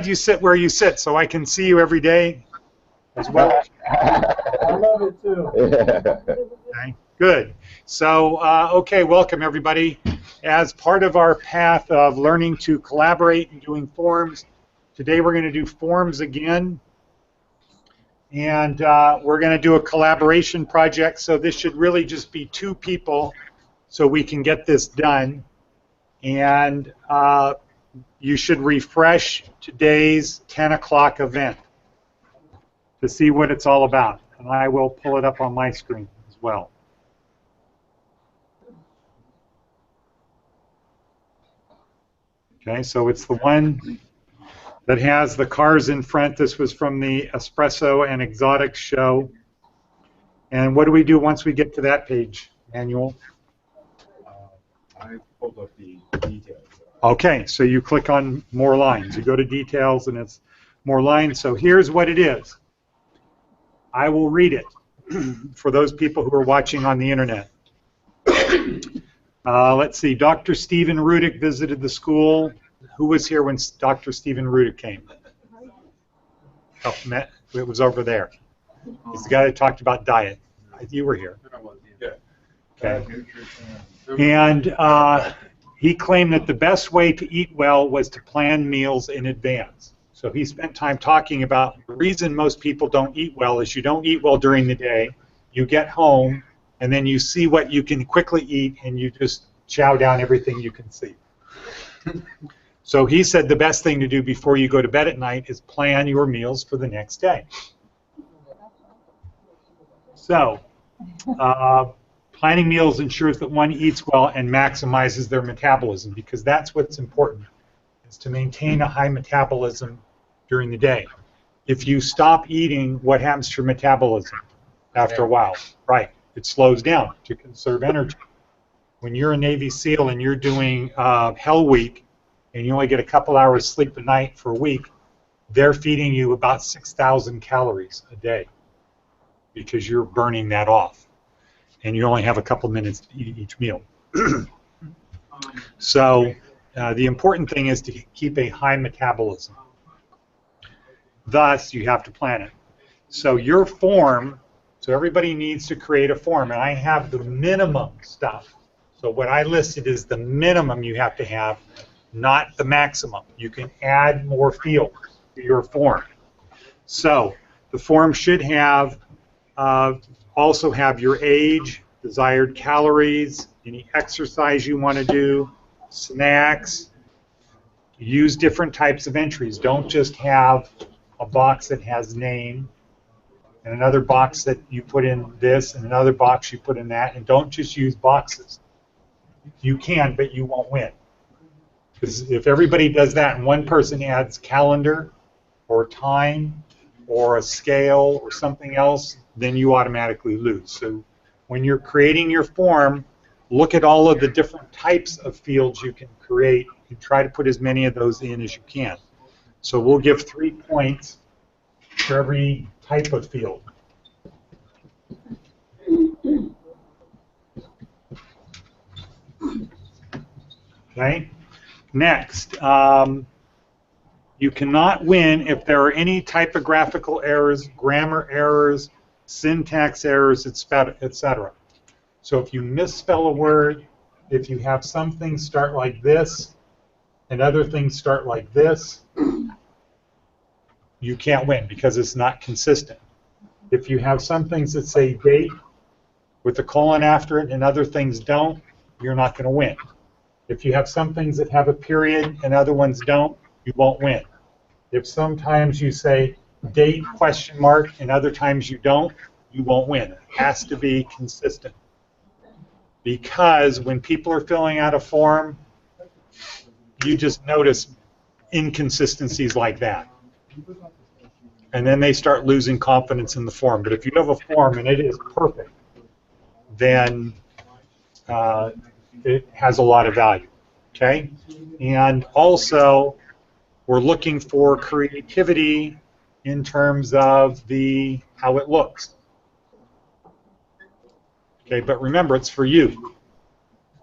glad you sit where you sit so I can see you every day as well. I love it too. Okay, good. So, okay, welcome everybody. As part of our path of learning to collaborate and doing forms, today we're going to do forms again. And we're going to do a collaboration project, so this should really just be 2 people so we can get this done. And you should refresh today's 10 o'clock event to see what it's all about. And I will pull it up on my screen as well. Okay, so it's the one that has the cars in front. This was from the Espresso and Exotics show. And what do we do once we get to that page, Manuel? I pulled up the details. Okay, so you click on more lines. You go to details and it's more lines. So here's what it is. I will read it for those people who are watching on the internet. Let's see, Dr. Stephen Rudick visited the school. Who was here when Dr. Stephen Rudick came? Oh, Matt, it was over there. He's the guy that talked about diet. You were here. Okay. And he claimed that the best way to eat well was to plan meals in advance. So he spent time talking about the reason most people don't eat well is you don't eat well during the day. You get home, and then you see what you can quickly eat, and you just chow down everything you can see. So he said the best thing to do before you go to bed at night is plan your meals for the next day. So planning meals ensures that one eats well and maximizes their metabolism, because that's what's important, is to maintain a high metabolism during the day. If you stop eating, what happens to your metabolism after a while? Right, it slows down to conserve energy. When you're a Navy SEAL and you're doing Hell Week and you only get a couple hours sleep a night for a week, they're feeding you about 6,000 calories a day because you're burning that off. And you only have a couple minutes to eat each meal. So the important thing is to keep a high metabolism. Thus, you have to plan it. So your form, so everybody needs to create a form, and I have the minimum stuff. So what I listed is the minimum you have to have, not the maximum. You can add more fields to your form. So the form should have also have your age, desired calories, any exercise you want to do, snacks. Use different types of entries. Don't just have a box that has name and another box that you put in this and another box you put in that, and don't just use boxes. You can, but you won't win. Because if everybody does that and one person adds calendar or time or a scale or something else, then you automatically lose. So when you're creating your form, look at all of the different types of fields you can create and try to put as many of those in as you can. So we'll give 3 points for every type of field. Okay. Next, you cannot win if there are any typographical errors, grammar errors, syntax errors, etc. So if you misspell a word, if you have some things start like this and other things start like this, you can't win because it's not consistent. If you have some things that say date with a colon after it and other things don't, you're not going to win. If you have some things that have a period and other ones don't, you won't win. If sometimes you say date question mark and other times you don't, you won't win. It has to be consistent. Because when people are filling out a form, you just notice inconsistencies like that. And then they start losing confidence in the form. But if you have a form and it is perfect, then it has a lot of value. Okay? And also, we're looking for creativity in terms of how it looks. Okay, but remember, it's for you.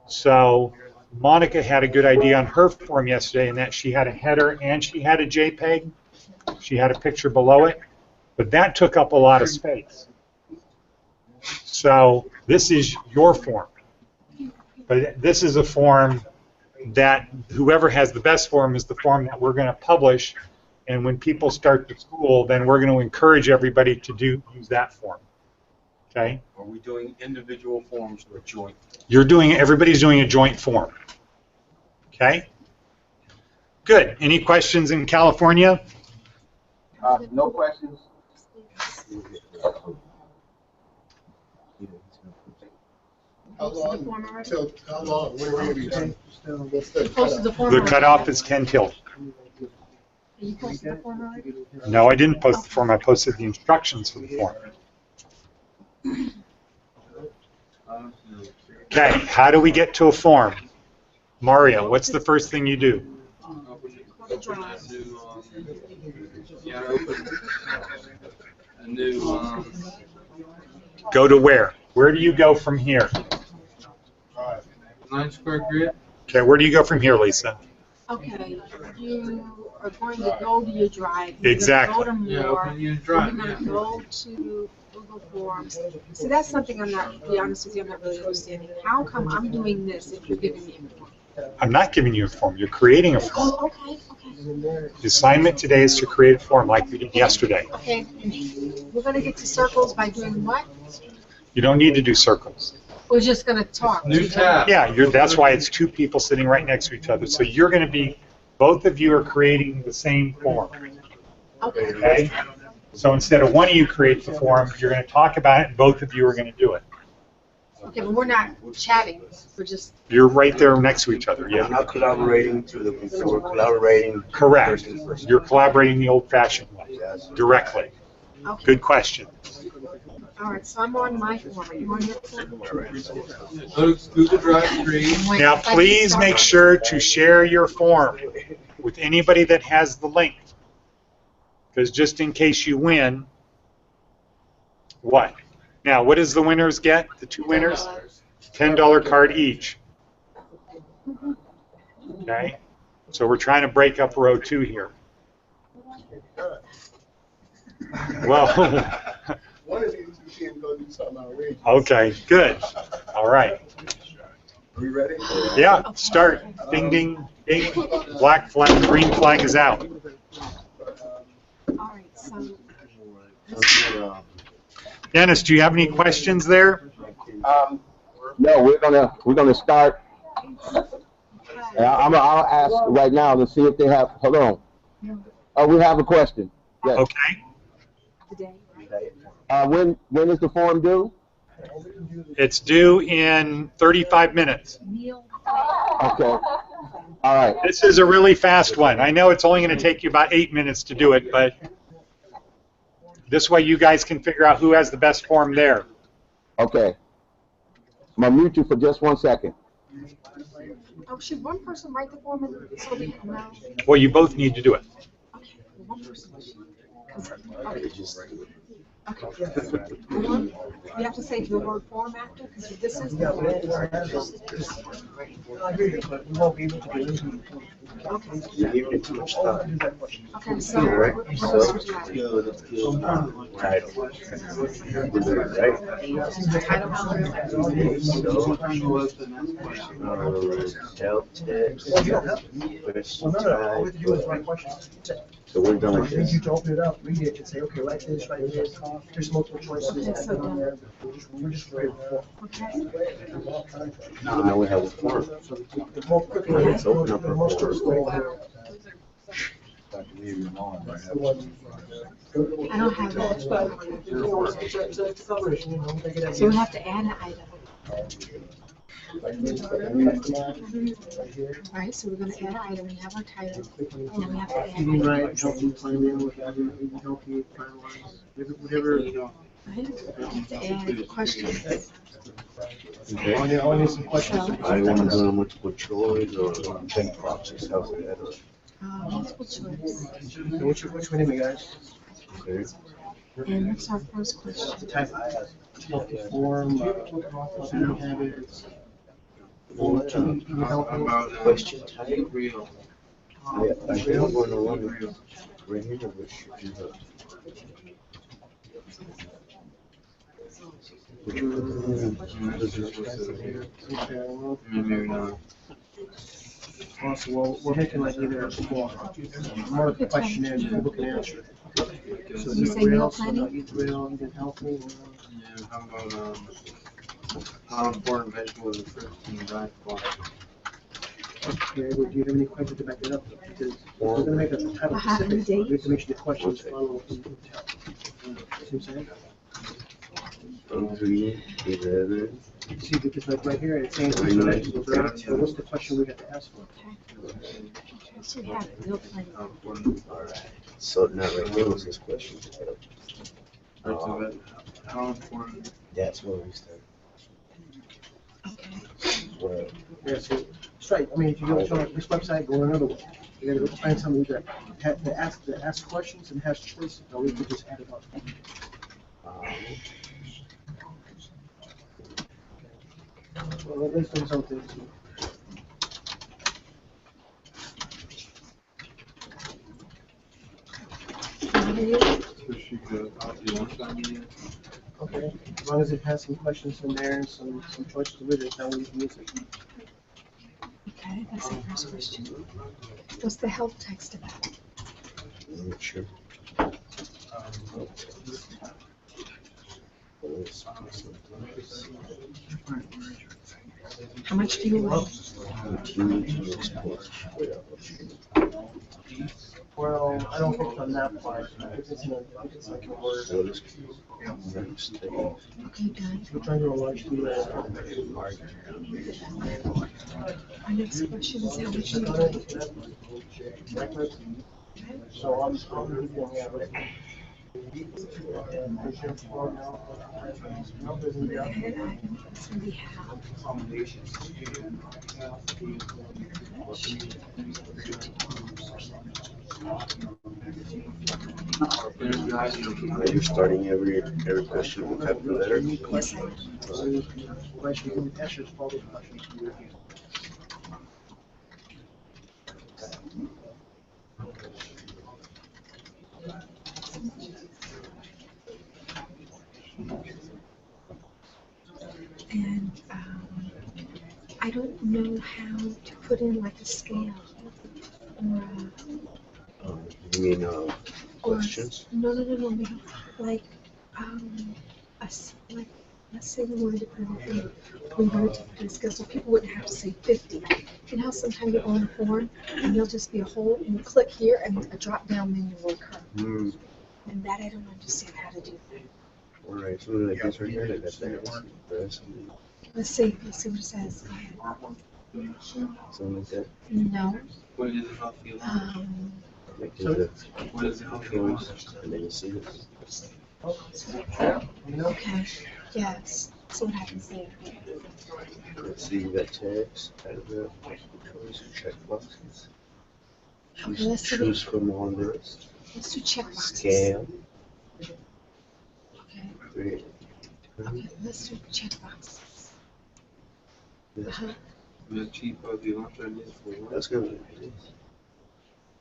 So Monica had a good idea on her form yesterday in that she had a header and she had a JPEG. She had a picture below it, but that took up a lot of space. So this is your form. But this is a form that whoever has the best form is the form that we're going to publish. And when people start the school, then we're going to encourage everybody to use that form. Okay? Are we doing individual forms or joint? Everybody's doing a joint form. Okay? Good. Any questions in California? No questions. How long? Till how long? Where were you? Posted the form The already? cutoff is 10 till. You posted the form already? No, I didn't post the form. I posted the instructions for the form. Okay, how do we get to a form? Mario, what's the first thing you do? Go to where? Where do you go from here? 9 square grid. Okay, where do you go from here, Lisa? Okay, you are going to go to your drive. You're Exactly. going to Yeah, go to more. open your You're drive. going to go to Google Forms. See, that's something I'm not, to be honest with you, I'm not really understanding. How come I'm doing this if you're giving me a form? I'm not giving you a form. You're creating a form. Oh, okay, okay. The assignment today is to create a form like we did yesterday. Okay, we're going to get to circles by doing what? You don't need to do circles. We're just going to talk. New tab. Yeah, that's why it's two people sitting right next to each other. So you're going to be, both of you are creating the same form. Okay. Okay? So instead of one of you creates the form, you're going to talk about it, and both of you are going to do it. Okay, but we're not chatting. We're just, You're right there next to each other, We're yeah? not collaborating through the computer, we're collaborating. Correct. person to person. You're collaborating the old-fashioned way, Yes. directly. okay. Good question. All right, so I'm on my form. Are you on your form? Go to Google Drive, create. Now, please make sure to share your form with anybody that has the link. Because just in case you win, what? Now, what does the winners get? The two winners? $10 card each. Okay? So we're trying to break up row 2 here. Well, One of these you see him go do something outrageous. okay, good. All right. Are we ready? Yeah, start. Ding, ding, ding. Black flag, green flag is out. All right, so Dennis, do you have any questions there? No, we're gonna start. And I'll ask right now to see if they have, hold on. Oh, we have a question. Yes. Okay. today, When is the form due? It's due in 35 minutes. Neil, Okay. All right. This is a really fast one. I know it's only going to take you about 8 minutes to do it, but this way you guys can figure out who has the best form there. Okay. I'm gonna mute you for just 1 second. oh, should one person write the form in so we can know? Well, you both need to do it. Okay, one person. Okay. One, you have to say the word form after, because this is the word. I agree, but we won't be able to do it. Okay, You're giving it too much time. okay, so what else would you like? Title. Title Help text. Well, no, all we have to do is write questions. So we're done I with need this. you to open it up, read it, and say, okay, write this, there's multiple choices. Okay, so done. We're just ready for. Okay. Now we have a form. The more quickly, Let's open up the our more form. stores go there. I don't have that. So we have to add an item. All right, so we're gonna add an item, we have our title, and then we have to add You an can item. write, help you find out, whatever, you can help you finalize, whatever, you know. Right? We have to add questions. I need some questions. So, I want to do multiple choice or 10 boxes. How's that? multiple choice. Which one, you guys? Okay. And what's our first question? Type, healthy form, food habits. You can help me. About, Question type. real. I think I'm going to run it right here, which is Maybe not. Also, well, we're making like either, more questionnaires that people can answer. So You it's say meal real, so planning? not eat real, you can help me. Yeah, how about, how important vegetables and fruits in the diet are? Okay, well, do you have any questions to back it up? Because if we're gonna make a title Uh-huh, specific, and we have to make sure the questions follow. See what I'm saying? 3, 11. See, because like right here, it's saying fruits and vegetables, right? So what's the question we have to ask for? So we have meal planning. How important, Alright. So now right here was this question title. fruits and veg, how important, That's where we start. Okay. Well, Yeah, so, it's right, I mean, if you go to this website, go another way. You gotta go find somebody that ask questions and has choices, or we could just add it up. Well, let's do something. so she could, you want something? Okay, as long as it has some questions in there and some choices with it, then we can use it. Okay, that's the first question. What's the help text about? I'm not sure. How much do you weigh? Continue to explore. Well, I don't think on that part, it's like a word. What is next? Okay, done. We're trying to enlarge the, Our next question is how much do you weigh? So I'm looking at it. So we have. Are you starting every question with capital letter? Yes, I am. Question, you can answer all the questions. And I don't know how to put in like a scale or You mean or questions? no, like like let's say we wanted to put in we wanted to put in a scale so people wouldn't have to say 50. You know how sometimes you're on a form and there'll just be a hole and you click here and a drop down menu will occur. Hmm. And that I don't understand how to do that. Alright, so like this right here, like that's there. Let's see what it says. Go ahead. Something like that. No. What is a healthy life? Like there's a What is a healthy choice, life? and then you see this. Okay. Yes. So what happens there? Let's see, you got text, paragraph, multiple choice, check boxes. Okay, let's see. Choose from all this. Let's do check boxes. Scale. Okay. Three. Okay, let's do check boxes. Uh-huh. The cheap healthy lunch ideas for what? That's good.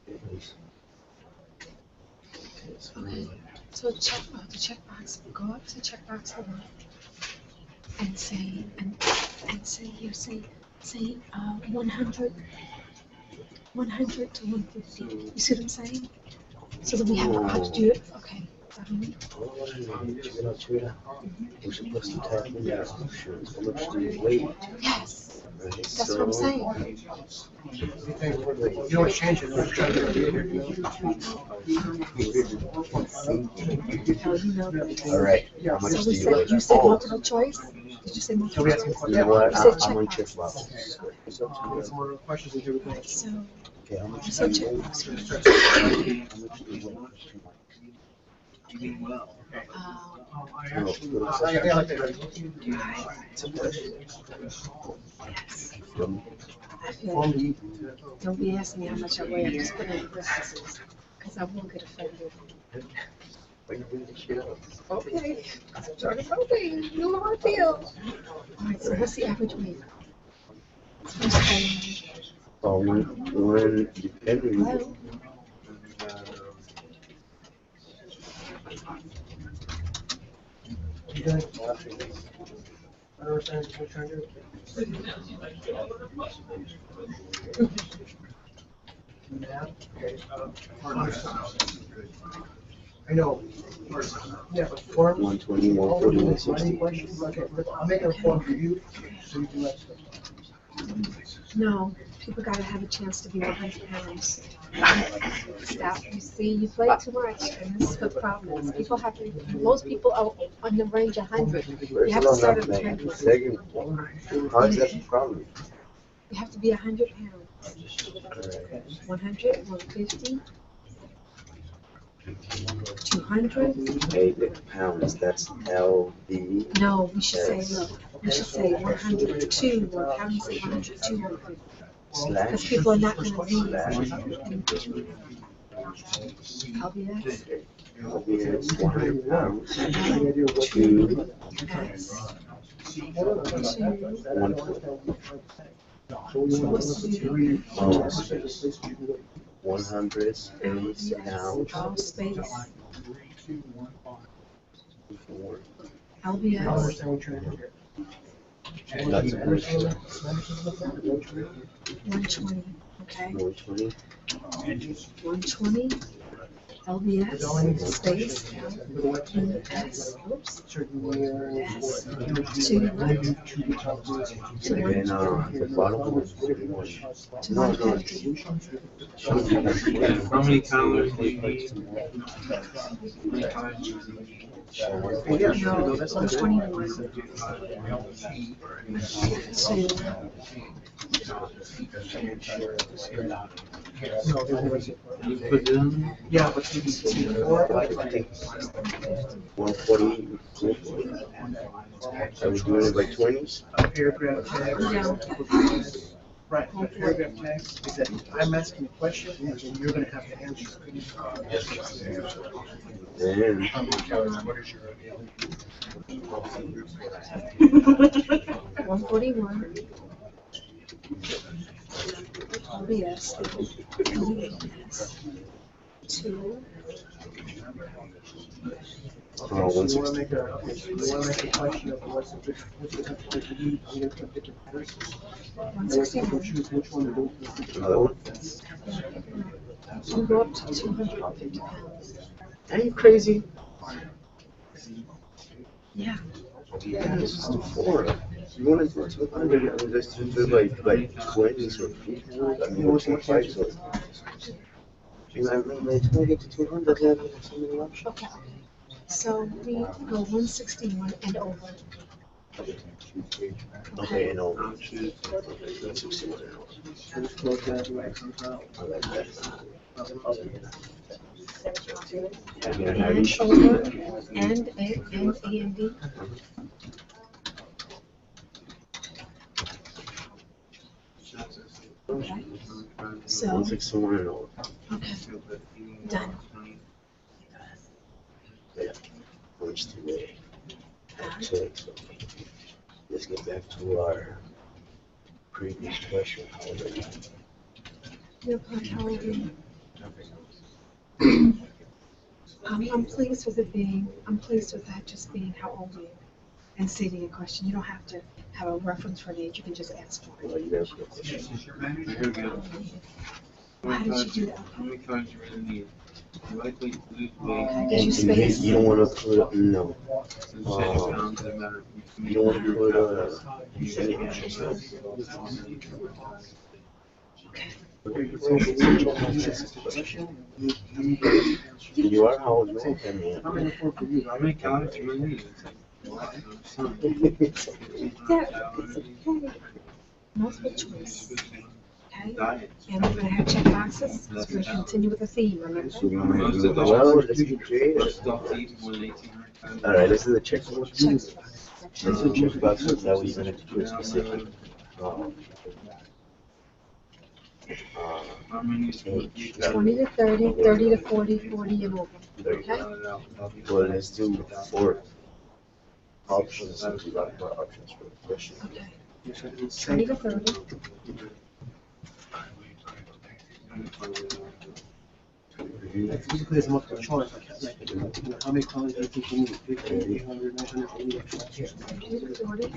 Yes. Okay. So the checkbox, go up to checkbox 1 and say here, say 100 to 150. You see what I'm saying? So that we have how to do it. Okay. We're supposed to type in the options. How much do you weigh? Yes. Right? That's what I'm saying. You don't change it, we're trying to get it. Oh, you know that. Alright, how much So do we you weigh? said, you said Oh, multiple choice? Did you say So multiple we have some choice? questions. you know what? You said I'm gonna check checkbox. boxes. It's up to Get you. some more questions and here we go. Okay, so Okay, how much so do you weigh? checkbox. How much do you weigh? Um, No, I like that. it's a question. yes. From I feel like don't be asking me how much I weigh. I'm just putting in parentheses because I will get offended. why you bring this shit up? Okay. I'm trying to okay. You know how I feel. All right. So what's the average weight? When depending. Hello? You guys, I don't understand what you're trying to do. Math, okay, I know. Yeah, but forms. 120, 140, 160. Questions, okay, I'm making a form for you, so you can let stuff. No, people gotta have a chance to be 100 pounds. Stop, you see, you play too much, and this is what the problem is. People have to, most people are on the range of 100. You have to start at 20. Second, how is that a problem? You have to be 100 pounds. 100, 150, 200. 8 pounds, that's LB. No, we should say 102, or how do you say 102, 150? Because Slash. people are not gonna read. LBS, LBS, 100 pounds. 2, S, 1. Oh, space. 100 space down. all space, 4. I don't LBS, understand what you're trying to do. That's a question. 120, okay? 120. 120, LBS, space, S, oops, Sure, you want S, to. 2, And then the bottom one is 41. to No, 150. How many calories do you need? No, 121. 2, You put down? Yeah, but you see, before, like, 140. Are we doing it by 20s? paragraph text. Yeah. Right, my paragraph text is that I'm asking a question, and then you're gonna have to answer. Then 141. LBS, LBS, 2, Okay, so you wanna 160. make a, okay, so you wanna make a question of what's the different, I'm gonna put different letters. And you can choose which one to do. Another one. You go up to 250 pounds. Are you crazy? Yeah. Yeah, this is too far. You want to do 200 and just do like 20s or 50s? I mean, or 25s or. And I mean, by the time I get to 200, then I have so many options. Okay. So we go 161 and over. Okay, and over. 161 and over. Just close that, write something out. I like that. And over, and A and D. Okay. So, 161 and over. okay, done. Yeah. Which to me. Check. So let's get back to our previous question. How old are you? You're part how old are you? I'm pleased with it being, I'm pleased with that just being how old are you? And stating a question. You don't have to have a reference for an age, you can just ask for it. Well, you answered the question. Here we go. How did you do that? How many times you really need? You likely to lose Okay, weight. did you space? You don't want to put, no. Since 10 pounds, doesn't matter. You don't want to put percentage. You are how old you are, I mean. I'm gonna for you, How many calories do you really need? It's like, Yeah, it's okay. Multiple choice, okay? diet. And we're gonna have check boxes, so we're gonna continue with the theme, remember? So you want to do the well, let's be creative. Stop eating more than 1,800 calories. Alright, this is the checkbox. Check. This is the checkbox, so that way you're gonna do it specific. How many? 20 to 30, 30 to 40, 40 and over, okay? Well, let's do 4 options, since we got more options for the question. Okay. 20 to 30. Basically, it's a multiple choice, like, you know, how many calories do you think you need? 50, 800, 900, 800? 30 to 40.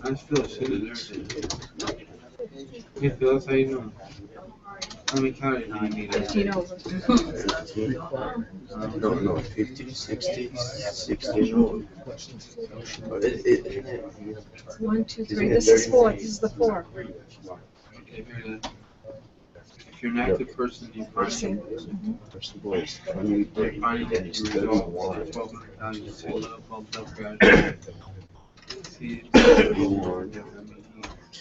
I just feel shit in there. Hey, Phyllis, how you doing? How many calories do you need? 15 over. 15? No, 50, 60, 60 no. But it, 1, 2, 3. This is 4. This is the 4. If you're an active person, you find first of all, it's 20, 30, then it's 31, 31,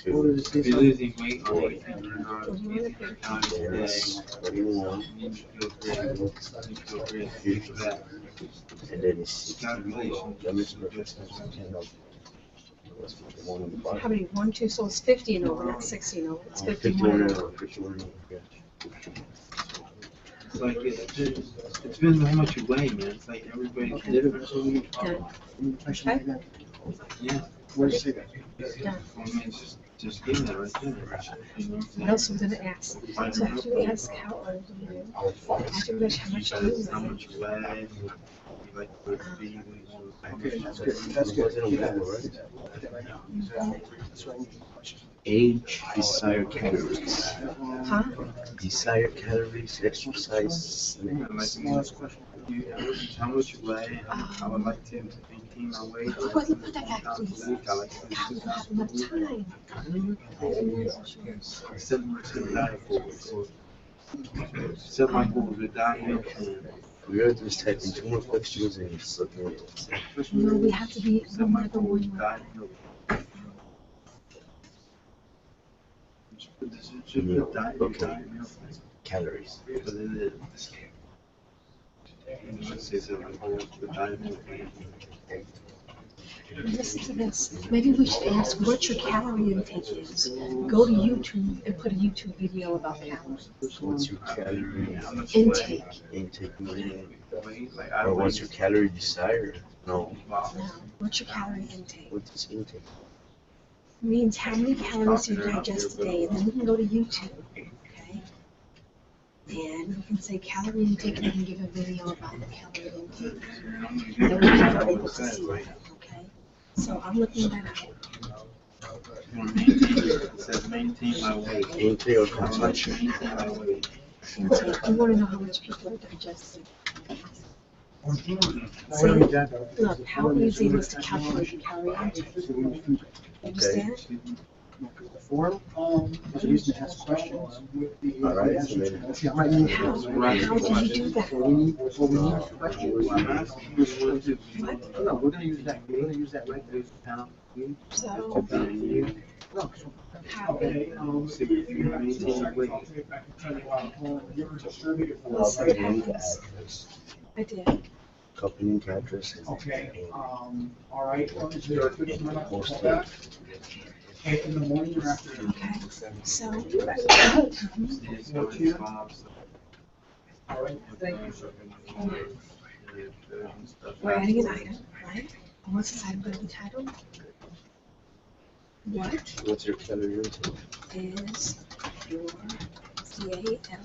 if you're losing weight on Four. anything, you're not What do you eating want to 3 times a then day. it's 31, You feel great. You feel great for that. and then it's 60 more. That makes perfect sense. That's 51 on the bottom. How many? 1, 2. So it's 50 and over, not 60 and over. It's 51 51 and and over. over, 51 and over, yeah. It's like it depends on how much you weigh, man. It's like everybody's Okay, different. so we need, Done. we need a question like that. Yeah. Where does it say that? Done. I mean, it's just give that right there. What else was I gonna ask? So after you ask how old are you, after you ask how much do you How weigh, much you weigh, you like to be, Okay, that's good, that's good. Wasn't a level, right? That's what I need a question. Age, desired calories. huh? Desired calories, exercise. Smallest question. how much you weigh. I would like to maintain my weight. Well, you put that back, please. I like to God, we don't have enough time. set diet goals. Set my goals with diet and We are just typing 2 more questions and it's looking at it. No, we have to be set no my matter goals what. with diet milk. Just put diet milk. Calories. But it is. It says that my goals with diet milk. Listen to this. Maybe we should ask what your calorie intake is. Go to YouTube and put a YouTube video about calories. What's your calorie Intake. meaning? Like Or what's your calorie desired? No. No. What's your calorie intake? What's intake? Means how many calories you digest a day, and then you can go to YouTube, okay? And you can say calorie intake, and you can give a video about the calorie intake. And then people are able to see that, okay? So I'm looking that out. It says maintain my weight. Intake or I would like to consumption? maintain my weight. Intake. You want to know how much people are digesting. Why don't we do that? Look, how easy it is to calculate your calorie intake. Understand? The form, is a reason to ask questions. All right, so then- See, I might need. How do you do that? Well, we need questions. Well, I'm asking you what to What? No, we're gonna use that, right there. So, No, how? if you maintain your weight. I did. Company address and Okay, all right. post it. In the morning or after? Okay. So, All right, thank you. we're adding an item, right? And what's this item going to be titled? What What's your calorie intake? is your CALORIEINTAKE?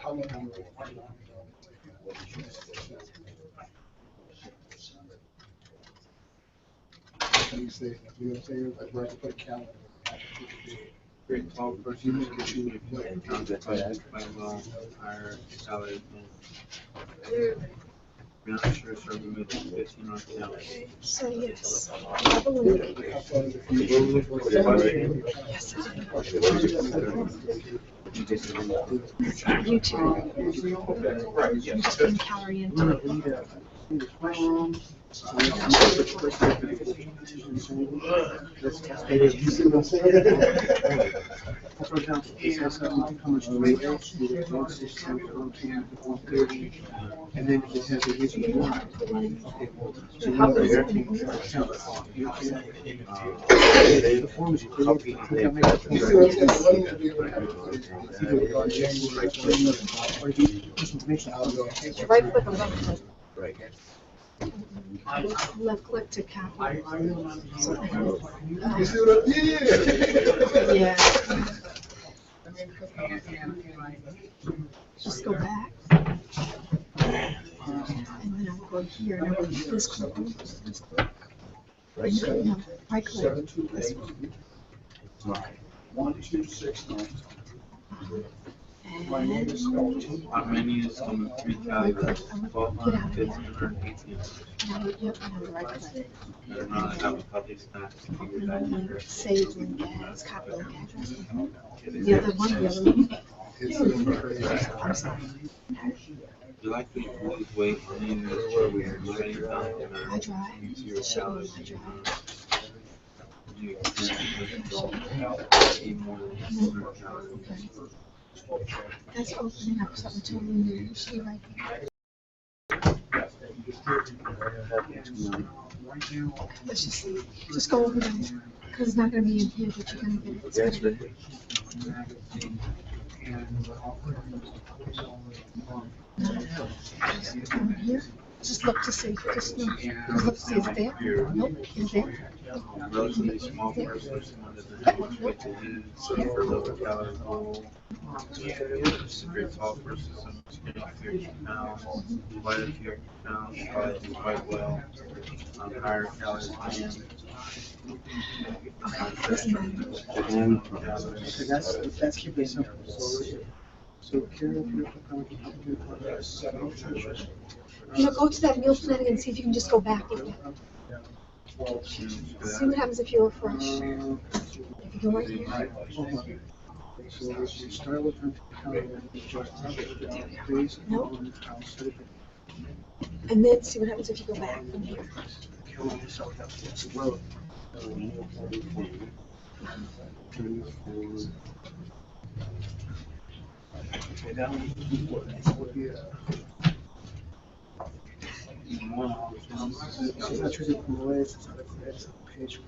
How long are you? You say, you know what I'm saying? Like, where I put a calendar. Great tall person, you can shoot your foot, that's why I will hire salary. I'm not sure if I'm maybe 15 on calories. So, yes, I have a link. Yes, I do. YouTube. You just put in calorie intake. Any questions? You see what I'm saying? For example, it says how much the rate is, you get 160, 130, and then it has a reason why. So you know, the form is created, click on make a You see what I'm saying? Let me be or if you put some information out. Right click on left click. Right. Left click to copy. You see what I'm, Yeah. Just go back. And then I'll go here and I'll go this click. This click. Right. No, right click. This one. 1269. And Our menu is on 3,000, 1,200, 1,500, 1,800. now, yep, now right click. And I have a copy snacks. Save link as, copy link address. The other one. I'm sorry. You like to lose weight and you where we are training time I drive. Show me I drive. you eat more than 100 calories. That's opening up something totally new. See right there. Let's just go over there. Because it's not going to be in here, but you're going to get it. It's Yes, gonna right. be down here. Just look to see. Just look. Just look to see. Is it there? Nope. Is it there? Relatively small person, someone doesn't have much weight to lose, so for lower calorie goal. Just a very tall person, someone skinny, 30 pounds, light of 50 pounds, probably do quite well. Higher calories. So that's keeping it simple. So Karen, Go to that meal planning and see if you can just go back with it. See what happens if you refresh. If you go right here. so you start with based No. on how set it And then see what happens if you go back from here. well. Okay, that would be so that's really from the way it's on the page.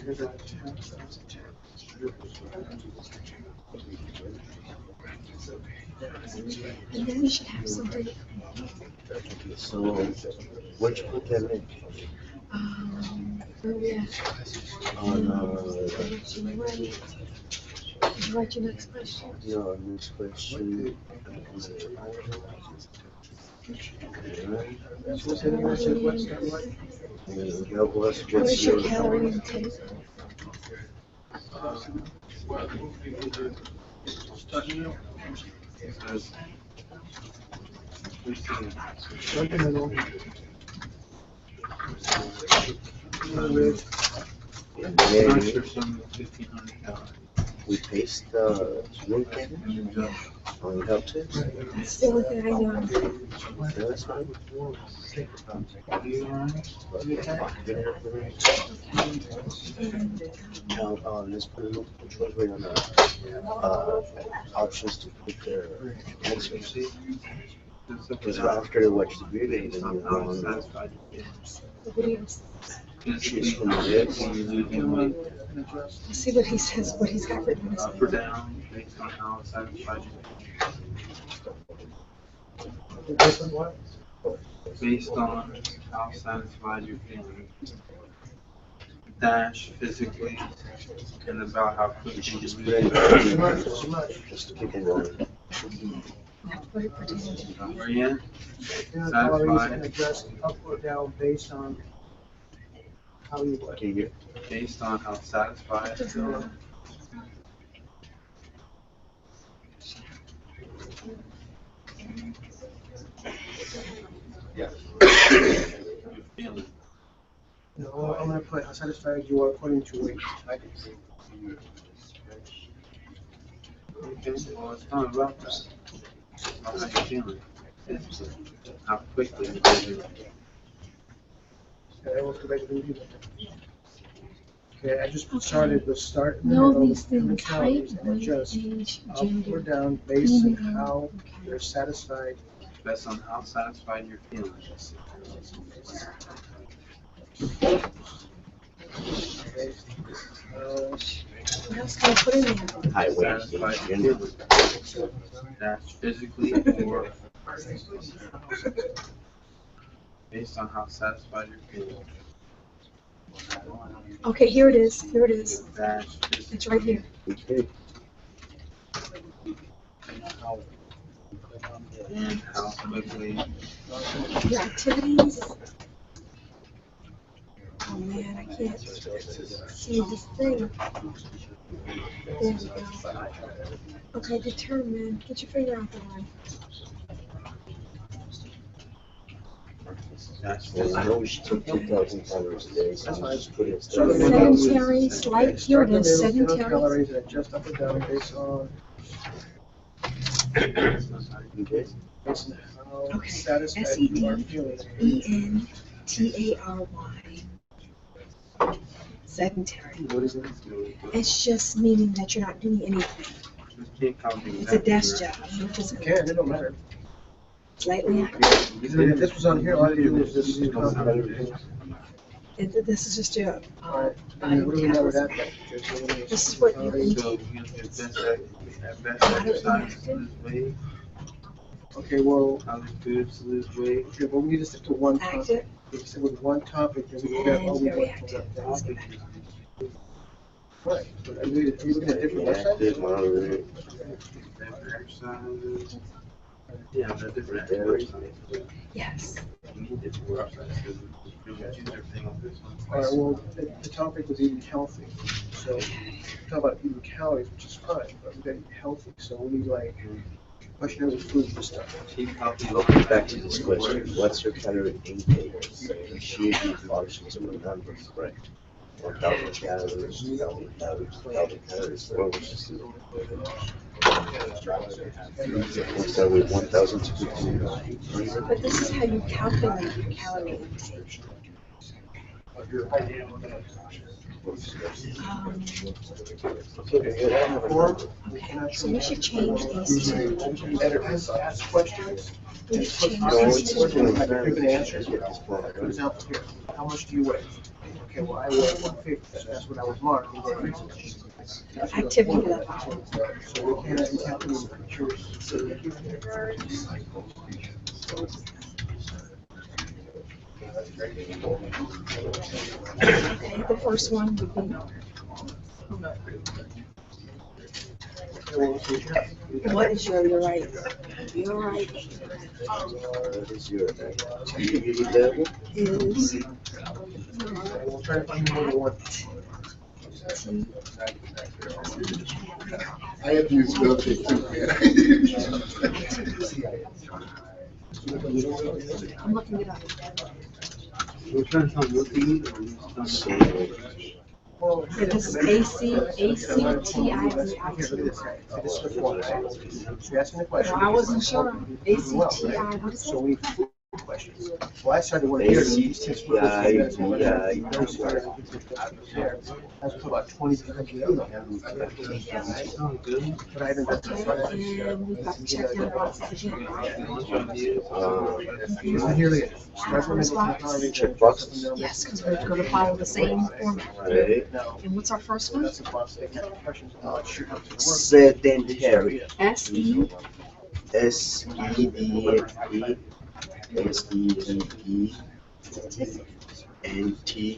Here's a text, that's a And then we should have something. So, where'd you put that link? Where we at? On, Did you write your next question? your next question. Help us What get is your your, calorie intake? we paste the link in on help tips. That's the only thing I know. That's fine. Now, let's put a multiple choice rate on the options to put their answers. Because after they watch the video, then you want to choose from the list. See what he says, what he's got written in his Up or down, based on how satisfied you based on how satisfied you're feeling. Dash physically and about how quickly you Just move. put it just to keep it going. You have to put it pertaining to. Where you at? calories and adjust up or down based on how you work. Can you Based on how satisfied you feel. Yeah. You're feeling. No, I'm gonna put how satisfied you are according to weight. Okay, well, it's not about that. It's about how you're feeling. It's how quickly you do it. Okay, let's go back to the review. Okay, I just started with start. and Know middle, these things, height, calories, and weight, adjust age, up or gender. down based on female. how Okay. they're satisfied. Based on how satisfied you're feeling. Okay. What else can I put in there? Height, weight, Satisfied age, gender. feeling. That's physically or based on how satisfied you're feeling. Okay, here it is. Here it is. That's It's right here. Okay. how quickly Your activities. Oh man, I can't see this thing. There we go. Okay, determine. Get your finger out the way. Well, I know she took 2,000 calories a day, so I just put it. Sedentary, slight. Here it is. Start in the middle, Sedentary. calories and adjust up or down based on Okay. how Okay. satisfied you are feeling. Sedentary. Sedentary. What is it? It's just meaning that you're not doing anything. It's a desk job. No physical. Okay, it don't matter. Slightly active. If this was on here, all I do is just do compound. This is just your Alright, body what do we know with that? metabolism. This is what you eat. So you know, best exercise to lose weight, Okay, well, other foods to lose weight. okay, well, we need to stick to one topic. Active If you said with one topic, then we could have all and we very want. active. Right, but are you looking at different websites? Active, moderate. Different exercises. Yeah, they're different exercises. Yes. We need different exercises because we pretty much use everything on this one. Alright, well, the topic was eating healthy, so talk about eating calories, which is fine, but we gotta eat healthy, so we need like questionable foods and stuff. Keep healthy. Okay, back to this question. What's your calorie intake? You should be functions with numbers, correct? 1,000 calories, 1,000 calories, 1,000 calories. What was this? We'll start with 1,000 to 2,000. But this is how you calculate your calorie intake. Okay, so we should change these to. Editors ask questions. We should change No, these it's to. like a good answer. For example, here, how much do you weigh? Okay, well, I weigh 150, so that's what I was marked. Activity level. So we can't calculate the pictures. Okay, the first one would be, what is your right? Your right What is your activity level? is We'll try to find more than one. I have to use filter too, man. I'm looking it up. We're trying to tell them what to eat or we just don't Well, Yeah, this is ACTIVI. Here's what it is. This is the form. So you're asking the question. I wasn't sure. ACTI, what is So it? we need questions. Well, I started one here. ACTIVI. I put about 20 people. sound good. But I haven't got to the front. And we've got to check down boxes again. Here it is. Start from the Check boxes. Yes, because we're going to follow the same format. Right. No, And what's our first one? that's the box. They have questions about should have to work. Sedentary. SE. SEDNT. SEDENT.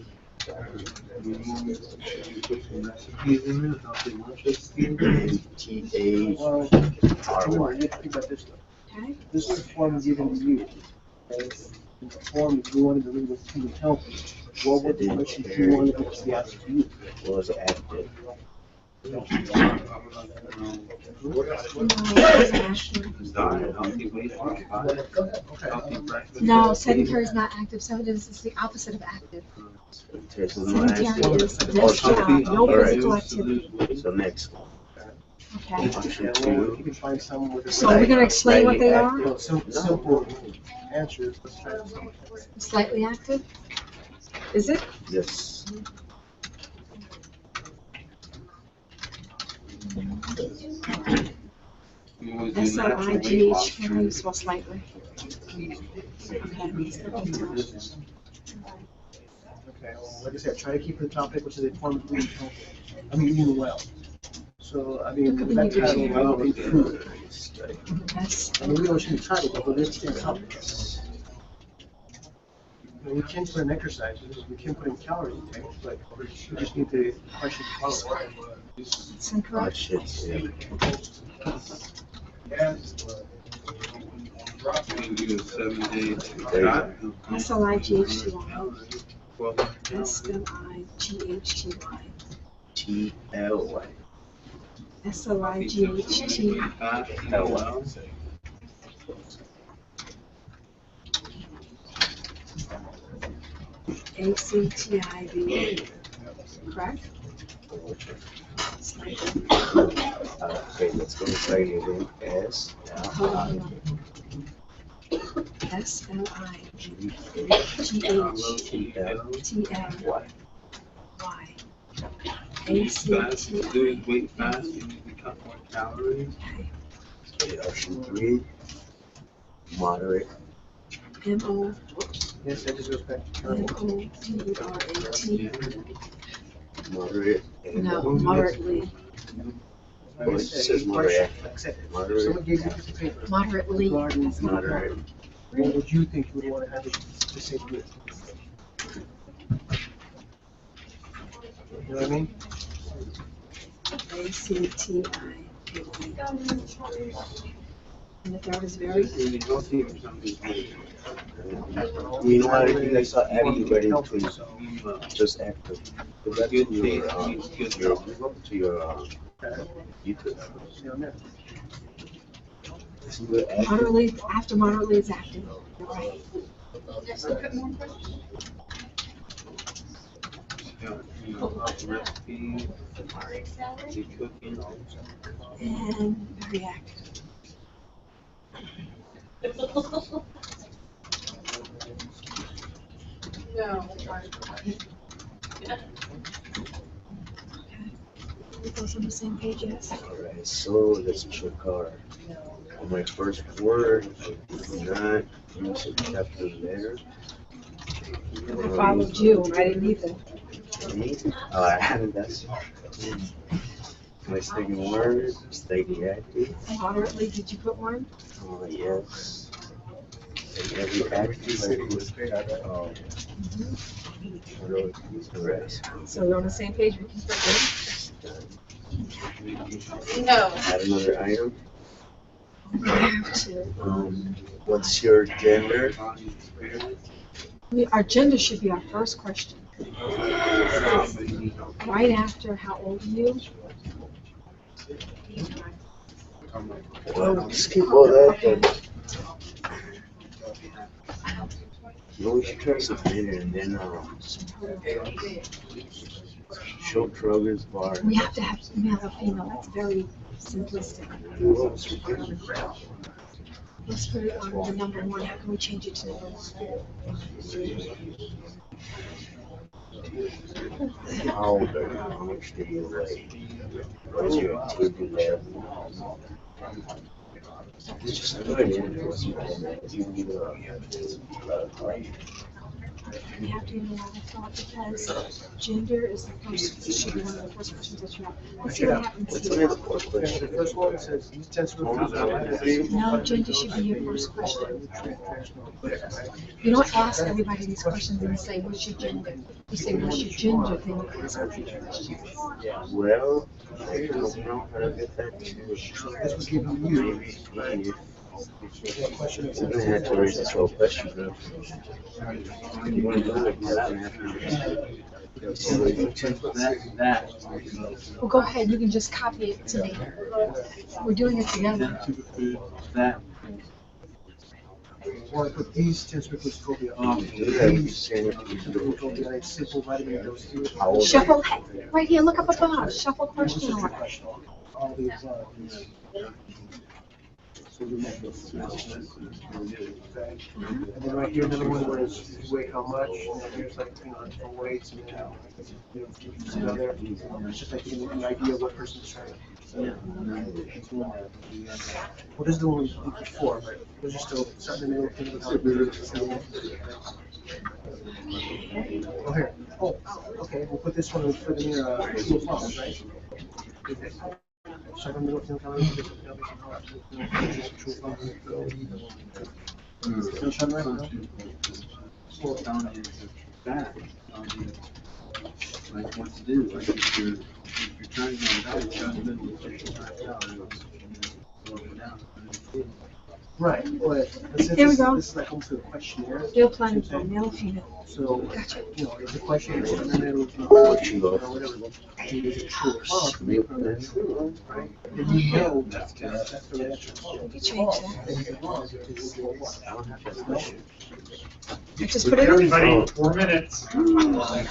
Well, NTARY. you have to think about this though. Okay. This is the form given to you. Okay? And the form that you wanted to read was human health. What were the questions you wanted to be asked to you? Was active. No, sedentary is not active. Sedentary is the opposite of active. There's no Sedentary active. is desk job, no Alright. physical activity. So next one. Okay. Yeah, well, if you can find some with. So we're gonna explain what they are? Well, simple answers. Let's try it. Slightly active? Is it? Yes. S-L-I-G-H, how do you spell slightly? Okay. Okay, well, like I said, try to keep the topic, which is a form of eating healthy. I mean, eating well. So, I mean, Look at that the title will include. That's, I mean, we don't should try to, but let's stay topics. We can put in exercises, we can put in calorie intake, but we just need the question to follow. it's incorrect. Shit, yeah. We do a 7-day There you shot. S-L-I-G-H-T-Y. Well, S-L-I-G-H-T-Y. T-L-Y. S-L-I-G-H-T. L-L. A-C-T-I-V. Correct? Okay, let's go slightly again. S. Hold on, hold on. S-L-I-G-H-T-L-Y. Fast, do it, wait fast, you need to cut more calories. Okay, option 3. Moderate. M-O, Yes, that just goes back to calorie. M-O-D-E-R-A-T. Moderate. And No, moderately. Like I Well, it said, says each moderate. question, like I said, if Moderate. someone gave you a piece of paper. Moderately. Regarding Moderate. what would you think you would want to have it to say to you? You know what I mean? A-C-T-I-V-E. And the third is very? Really healthy or something. You know what? You guys are adding already to just active. Go back to your, YouTube. See on there. Isn't it active? Moderately, after moderately is active. You're right. Recipes, cooking. And very active. It goes on the same page, yes. Alright, so let's check our, on my first word, I did not use a capital letter. I followed you, and I didn't either. That's my second word, slightly active. Moderately, did you put one? Yes. And every active I put, correct. So we're on the same page, we can put this. Add another item. We have to. What's your gender? Our gender should be our first question. Right after, how old are you? Well, skip all that, but no, we should try something later and then show progress bar. We have to have male or female, that's very simplistic. Let's put it on the number 1, how can we change it to number 1? How old are you? How much do you weigh? What's your activity level? Just put it in. We have to give a lot of thought because gender is the first, should be one of the first questions that you have. Let's see what happens What's here. the fourth Okay, question? the first one says, these tests will. No, gender should be your first question. You don't ask everybody these questions and say, what's your gender? You say, what's your gender, then you ask them the questions. Well, I don't know how to get that to. This was given to you. Maybe What question is we're gonna have to raise this whole question, bro. You wanna do it? We're gonna have Well, go ahead, you can just copy it to me. We're doing it together. That. Or put these test records phobia. These Phobia, simple vitamin dose. How old are you? Shuffle, right here, look up above, shuffle question order. all the above. So we make this. Okay. And then right here, another one where it's weight how much, and then here's like, for weights, and then, another, it's just like an idea of what person's trying. Well, this is the one we did before, but there's just still something in the middle. Oh, here. Oh, okay, we'll put this one, we'll put in here, true or false, right? Okay. So I'm gonna look at this. True or false. Still shut right now? Found is bad. Like what to do, like if you're trying to go down, you gotta live with it, down. Right, but since Here we go. this is like almost a questionnaire. You're planning for male or female. So, Gotcha. It's a question, and then it'll be, What you got? whatever, is it true or false? Milk, Right? And you know that's the answer. You can change that. And if you're wrong, it's what? I just put it in. Everybody, 4 minutes. 4 minutes.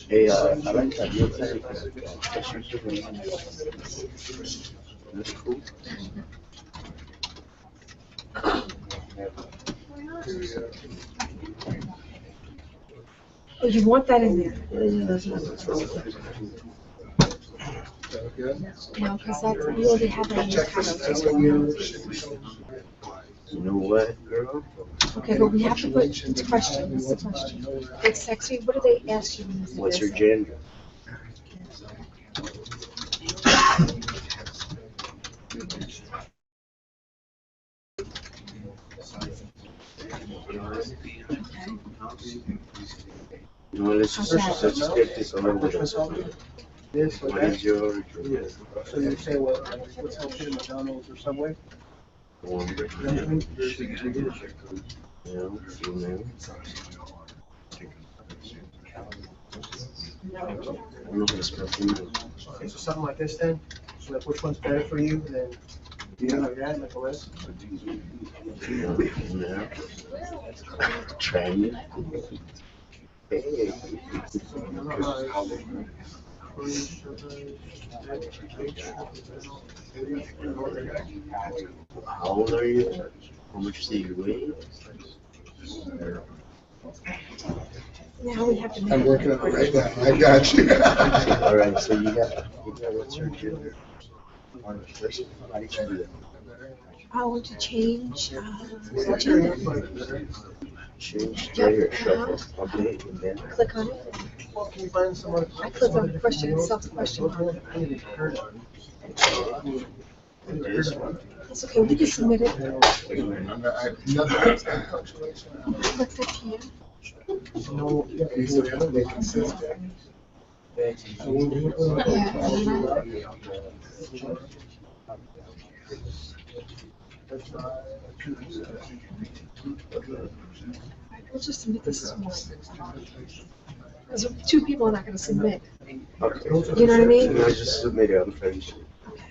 Hey, I like that. That's cool. Oh, you want that in there? No, because that's, we already have that in the title. You know what, girl? Okay, but we have to put, it's a question, it's a question. It's sexy, what do they ask you? When you say What's your this? gender? You know, let's just get this over Which with. one's helping? This or What is that? your So you say what's helping McDonald's or Subway? one? You know what I mean? I'm not gonna spell food. Okay, so something like this then, so like which one's better for you, then, like that, like a list? Yeah. Trend. Hey. How old are you? How much do you weigh? Now we have to make. I'm working on it right now. I got you. All right, so you got what's your gender? How did you do that? I want to change, gender. Change right here, shuffle, update, and then. Click on it. Well, can you find someone? I click on the question itself, the question. This one. It's okay, we can submit it. Nothing. What's up here? No, So they have to make consistent. We'll just submit this as one. Because 2 people are not gonna submit. Okay. You know what I mean? And I just submitted, I'm finished. Okay.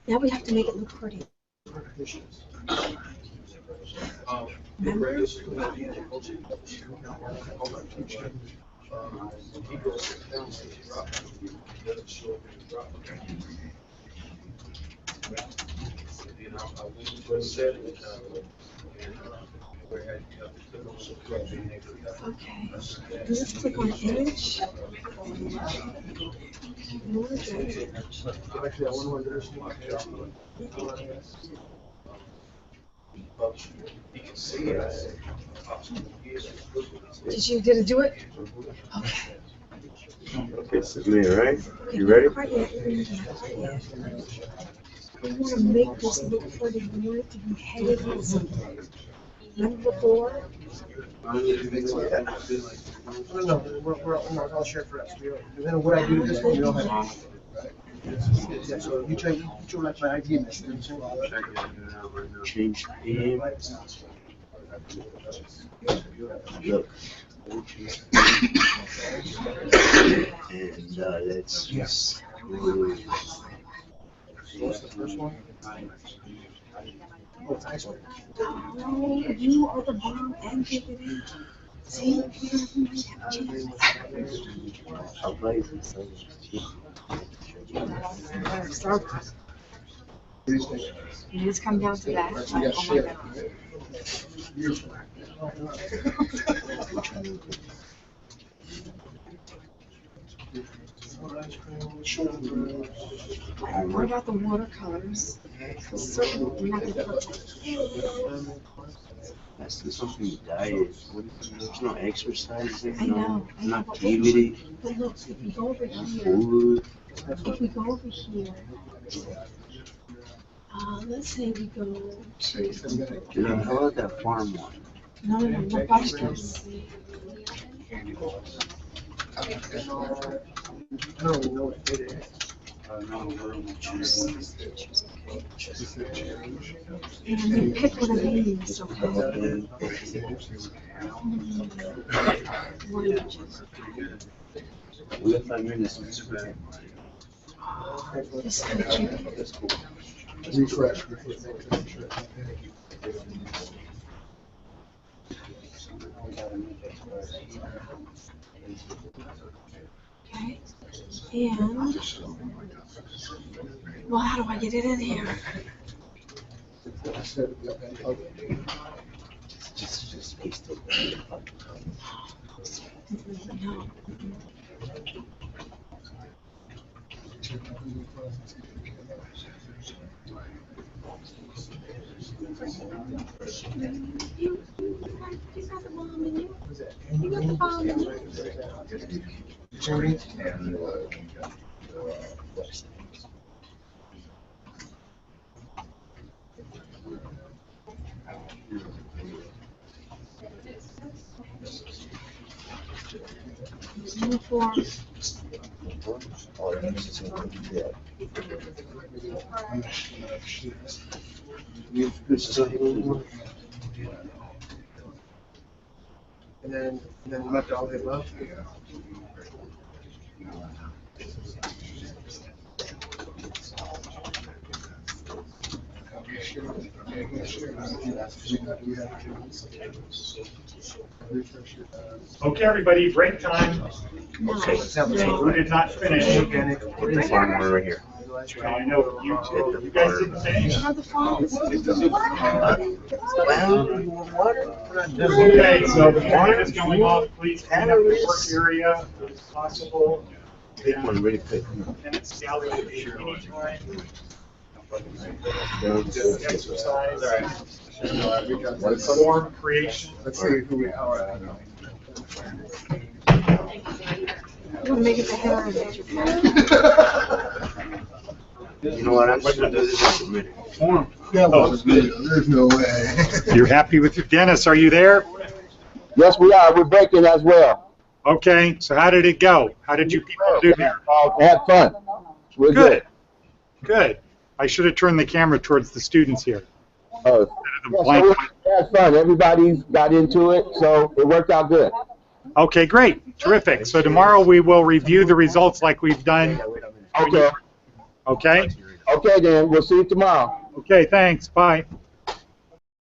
Now we have to make it look pretty. Remember? Okay. Let's click on image. Did it do it? Okay. Okay, submit, right? Okay, You ready? not quite yet. We want to make this look pretty. We want it to be headed with something. Remember before? No, no, I'll share for us. No matter what I do to this one, we all have. Yeah, so you try like my idea, Mr. Change name. Look. And let's just go. What's the first one? Oh, it's nice one. Oh, you are the bomb and give it in. See? You just come down to that. Like, oh my God. What about the watercolors? Certainly, we're not going to put That's something you diet. There's no exercise, I know, I know. no activity, But look, if we go over no here, food. if we go over here, let's say we go to, How about that farm one? no, watch this. I don't even know what it is. And then pick one of these, okay? We have 5 minutes. This is kind of cute. Refresh. Okay, and, well, how do I get it in here? Just paste it. No. You got the bomb in you. You got the bomb in you. Uniform. And then left all the above. Okay, everybody, break time. Okay. Who did not finish? Farm one right here. I know you guys didn't finish. Have the fonts. Okay, so the line is going off. Please clean up the work area if possible. One really quick. Minutes gallery anytime. Exercise. Form creation. Let's see who we are. You want to make it the header of it. You know what? I'm just gonna do this in a minute. Yeah, well, there's no way. You're happy with your Dennis? Are you there? Yes, we are. We're breaking as well. Okay, so how did it go? How did you people do there? Have fun. We're good. Good. I should have turned the camera towards the students here. Oh, The yeah, blank- so we had fun. Everybody's got into it, so it worked out good. Okay, great. Terrific. So tomorrow we will review the results like we've done. Okay. Okay? Okay, then. We'll see you tomorrow. Okay, thanks. Bye.